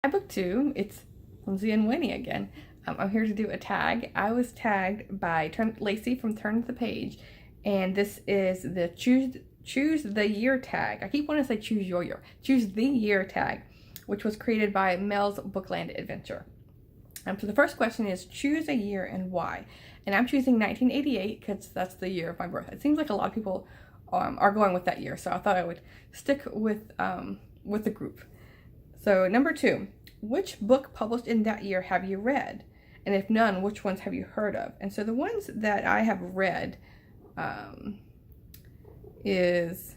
Book 2, it's Lindsay and Winnie again. I'm here to do a tag. I was tagged by Lacey from Turn the Page, and this is the choose the year tag. I keep wanting to say choose your year. Choose the year tag, which was created by Mel's Bookland adventure. So the first question is choose a year and why. And I'm choosing 1988 because that's the year of my birth. It seems like a lot of people are going with that year, so I thought I would stick with the group. So number 2, which book published in that year have you read? And if none, which ones have you heard of? And so the ones that I have read is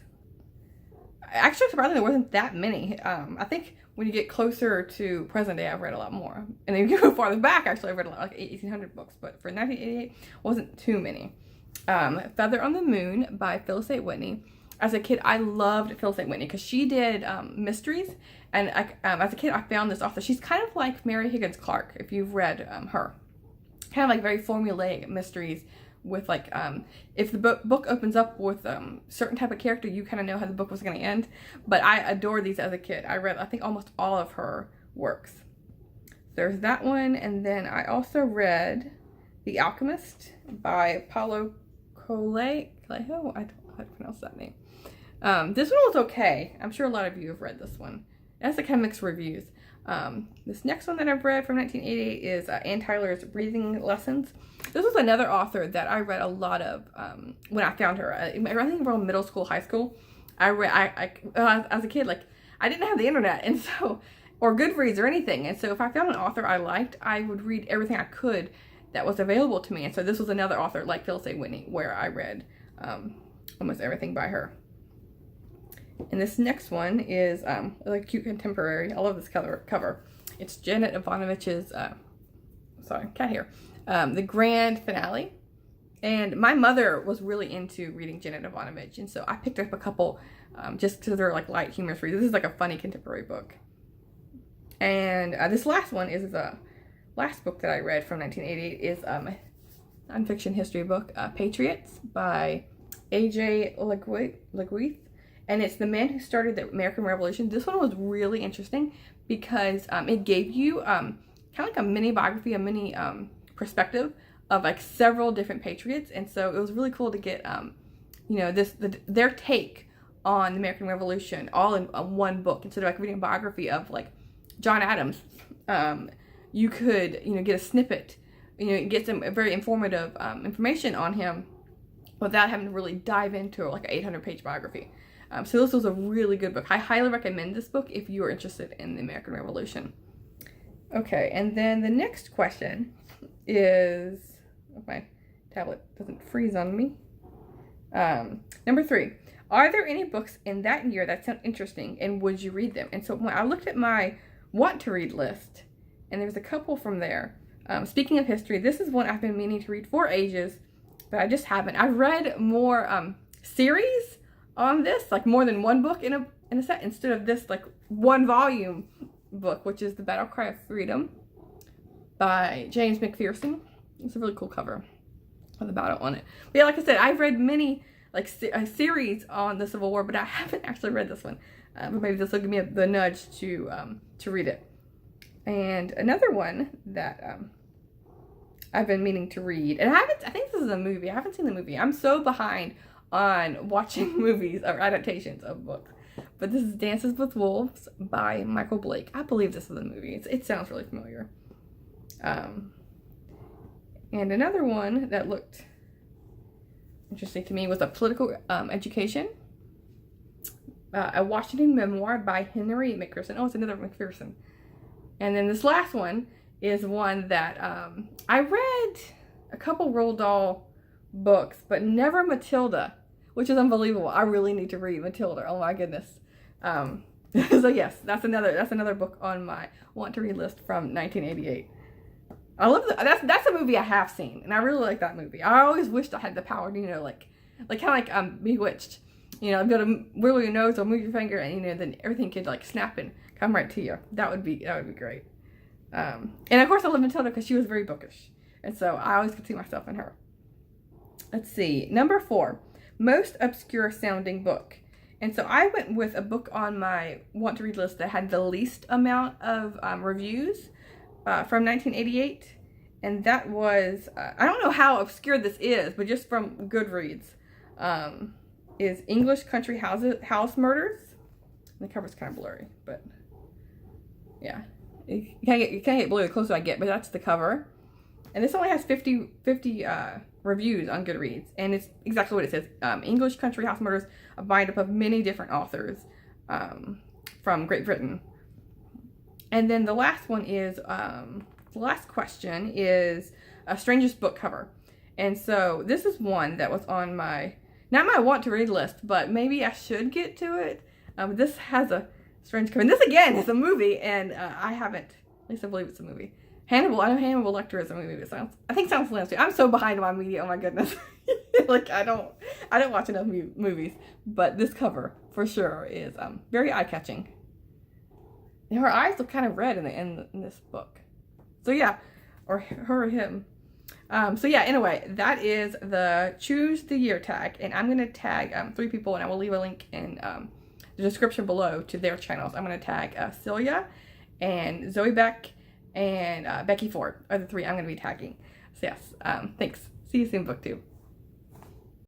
actually surprisingly there wasn't that many. I think when you get closer to present day, I've read a lot more. And then you go farther back, actually, I've read a lot, like 1,800 books. But for 1988, wasn't too many. Feather on the Moon by Phyllis A. Whitney. As a kid, I loved Phyllis A. Whitney because she did mysteries. And as a kid, I found this author. She's kind of like Mary Higgins Clark, if you've read her. Kind of like very formulaic mysteries with like, if the book opens up with certain type of character, you kind of know how the book was going to end. But I adored these as a kid. I read, I think, almost all of her works. There's that one. And then I also read The Alchemist by Paulo Coelho. I don't know how to pronounce that name. This one was okay. I'm sure a lot of you have read this one. It has kind of mixed reviews. This next one that I've read from 1988 is Ann Tyler's Breathing Lessons. This was another author that I read a lot of when I found her. I think around middle school, high school. As a kid, like, I didn't have the internet, and so, or Goodreads or anything. And so if I found an author I liked, I would read everything I could that was available to me. And so this was another author like Phyllis A. Whitney where I read almost everything by her. And this next one is like cute contemporary. I love this cover. It's Janet Ivanovich's, cat hair. The Grand Finale. And my mother was really into reading Janet Ivanovich, and so I picked up a couple just because they're like light, humorous reads. This is like a funny contemporary book. And this last one is the last book that I read from 1988 is a nonfiction history book, Patriots by A.J. Leguith. And it's the man who started the American Revolution. This one was really interesting because it gave you kind of like a mini biography, a mini perspective of like several different patriots. And so it was really cool to get, their take on the American Revolution all in one book. Instead of like reading a biography of like John Adams, you could, get a snippet, get some very informative information on him without having to really dive into like an 800-page biography. So this was a really good book. I highly recommend this book if you are interested in the American Revolution. Okay, and then the next question is, if my tablet doesn't freeze on me. Number 3, are there any books in that year that sound interesting and would you read them? And so when I looked at my want to read list, and there's a couple from there. Speaking of history, this is one I've been meaning to read for ages, but I just haven't. I've read more series on this, like more than one book in a set, instead of this like one volume book, which is The Battle Cry of Freedom by James McPherson. It's a really cool cover with the battle on it. But yeah, like I said, I've read many like series on the Civil War, but I haven't actually read this one. But maybe this will give me the nudge to read it. And another one that I've been meaning to read, and I think this is a movie. I haven't seen the movie. I'm so behind on watching movies or adaptations of books. But this is Dances with Wolves by Michael Blake. I believe this is a movie. It sounds really familiar. And another one that looked interesting to me was A Political Education. A Washington Memoir by Henry McPherson. Oh, it's another McPherson. And then this last one is one that I read a couple Roald Dahl books, but never Matilda, which is unbelievable. I really need to read Matilda. Oh my goodness. So yes, that's another book on my want to read list from 1988. I love that's a movie I have seen, and I really like that movie. I always wished I had the power to, like kind of like Bewitched. Be able to wiggle your nose or move your finger, and then everything could like snap and come right to you. That would be great. And of course I love Matilda because she was very bookish, and so I always could see myself in her. Let's see, number 4, most obscure sounding book. And so I went with a book on my want to read list that had the least amount of reviews from 1988. And that was, I don't know how obscure this is, but just from Goodreads, is English Country House Murders. And the cover's kind of blurry, but yeah. You can't get blurry the closer I get, but that's the cover. And this only has 50 reviews on Goodreads, and it's exactly what it says. English Country House Murders, a bind-up of many different authors from Great Britain. And then the last one is, the last question is a Strangest book cover. And so this is one that was on my, not my want to read list, but maybe I should get to it. This has a strange cover. And this again is a movie, and I haven't, at least I believe it's a movie. Hannibal, I know Hannibal Lecter is a movie. I think Sounds Landscape. I'm so behind on my media. Oh my goodness. Like I don't watch enough movies, but this cover for sure is very eye catching. Her eyes look kind of red in this book. So yeah, or her or him. So yeah. Anyway, that is the Choose the Year tag, and I'm gonna tag 3 people, and I will leave a link in the description below to their channels. I'm gonna tag Silje and Zoe Beck and Becky Ford are the 3 I'm going to be tagging. So yes, thanks. See you soon, BookTube.